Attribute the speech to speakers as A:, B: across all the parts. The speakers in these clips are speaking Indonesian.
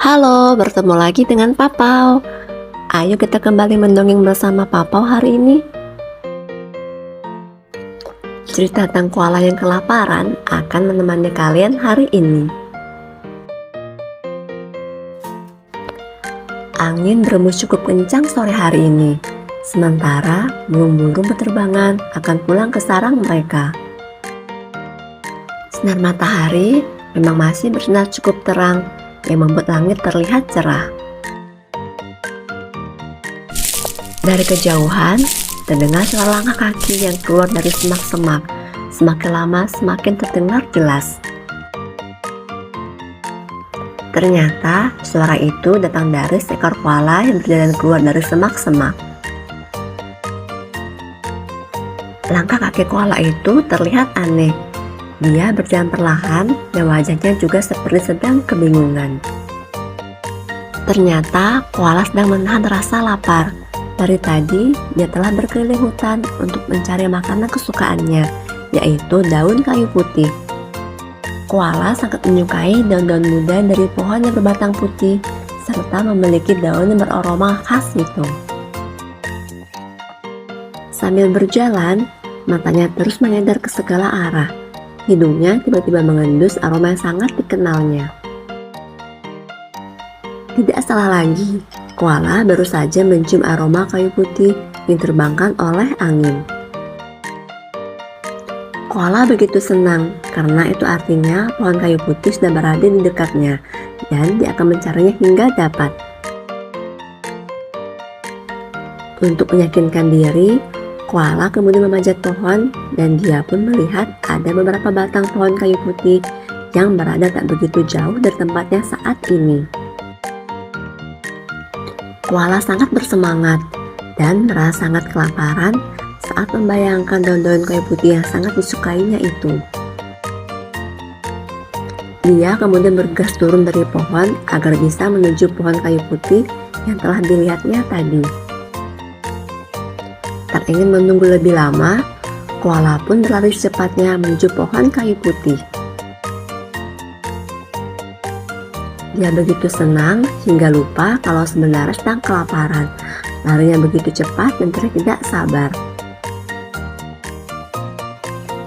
A: Halo, bertemu lagi dengan Papau. Ayo kita kembali mendongeng bersama Papau hari ini. Cerita tentang koala yang kelaparan akan menemani kalian hari ini. Angin berembus cukup kencang sore hari ini. Sementara burung-burung berterbangan akan pulang ke sarang mereka. Sinar matahari memang masih bersinar cukup terang yang membuat langit terlihat cerah. Dari kejauhan, terdengar suara langkah kaki yang keluar dari semak-semak. Semakin lama semakin terdengar jelas. Ternyata suara itu datang dari seekor koala yang berjalan keluar dari semak-semak. Langkah kaki koala itu terlihat aneh. Dia berjalan perlahan dan wajahnya juga seperti sedang kebingungan. Ternyata koala sedang menahan rasa lapar. Dari tadi dia telah berkeliling hutan untuk mencari makanan kesukaannya, yaitu daun kayu putih. Koala sangat menyukai daun-daun muda dari pohon yang berbatang putih, serta memiliki daun yang beraroma khas itu. Sambil berjalan, matanya terus menyadar ke segala arah. Hidungnya tiba-tiba mengendus aroma yang sangat dikenalnya. Tidak salah lagi, koala baru saja mencium aroma kayu putih yang terbangkan oleh angin. Koala begitu senang karena itu artinya pohon kayu putih sudah berada di dekatnya dan dia akan mencarinya hingga dapat. Untuk meyakinkan diri, koala kemudian memanjat pohon dan dia pun melihat ada beberapa batang pohon kayu putih yang berada tak begitu jauh dari tempatnya saat ini. Koala sangat bersemangat dan merasa sangat kelaparan saat membayangkan daun-daun kayu putih yang sangat disukainya itu. Dia kemudian bergegas turun dari pohon agar bisa menuju pohon kayu putih yang telah dilihatnya tadi. Tak ingin menunggu lebih lama, koala pun berlari secepatnya menuju pohon kayu putih. Dia begitu senang hingga lupa kalau sebenarnya sedang kelaparan. Larinya begitu cepat dan tidak sabar.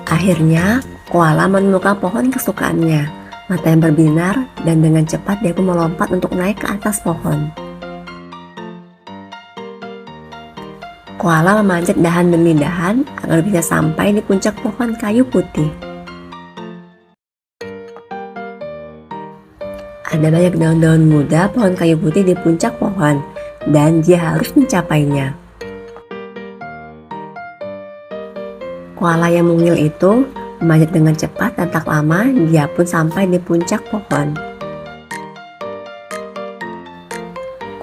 A: Akhirnya, koala menemukan pohon kesukaannya. Mata yang berbinar dan dengan cepat dia pun melompat untuk naik ke atas pohon. Koala memanjat dahan demi dahan agar bisa sampai di puncak pohon kayu putih. Ada banyak daun-daun muda pohon kayu putih di puncak pohon, dan dia harus mencapainya. Koala yang mungil itu memanjat dengan cepat dan tak lama dia pun sampai di puncak pohon.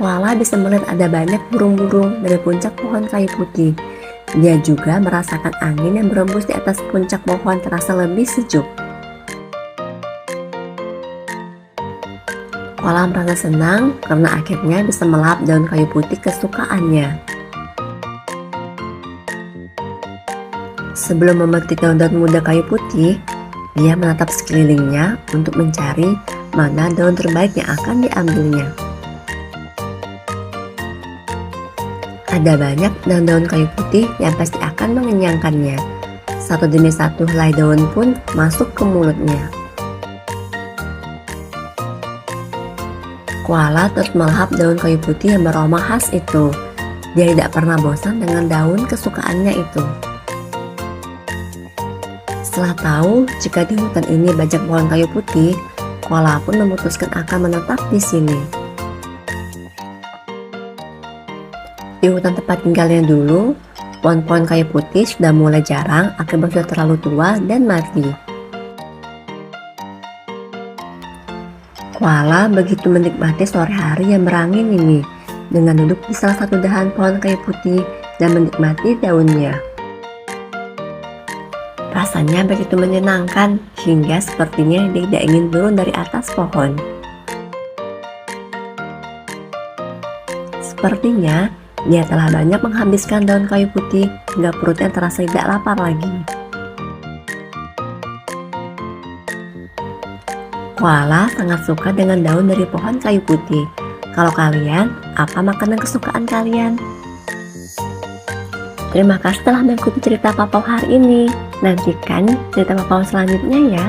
A: Koala bisa melihat ada banyak burung-burung dari puncak pohon kayu putih. Dia juga merasakan angin yang berembus di atas puncak pohon terasa lebih sejuk. Koala merasa senang karena akhirnya bisa melahap daun kayu putih kesukaannya. Sebelum memetik daun-daun muda kayu putih, dia menatap sekelilingnya untuk mencari mana daun terbaik yang akan diambilnya. Ada banyak daun-daun kayu putih yang pasti akan mengenyangkannya. Satu demi satu helai daun pun masuk ke mulutnya. Koala terus melahap daun kayu putih yang beraroma khas itu. Dia tidak pernah bosan dengan daun kesukaannya itu. Setelah tahu jika di hutan ini banyak pohon kayu putih, koala pun memutuskan akan menetap di sini. Di hutan tempat tinggalnya dulu, pohon-pohon kayu putih sudah mulai jarang akibat sudah terlalu tua dan mati. Koala begitu menikmati sore hari yang berangin ini dengan duduk di salah satu dahan pohon kayu putih dan menikmati daunnya. Rasanya begitu menyenangkan hingga sepertinya dia tidak ingin turun dari atas pohon. Sepertinya dia telah banyak menghabiskan daun kayu putih hingga perutnya terasa tidak lapar lagi. Koala sangat suka dengan daun dari pohon kayu putih. Kalau kalian, apa makanan kesukaan kalian? Terima kasih telah mengikuti cerita Papau hari ini. Nantikan cerita Papau selanjutnya ya.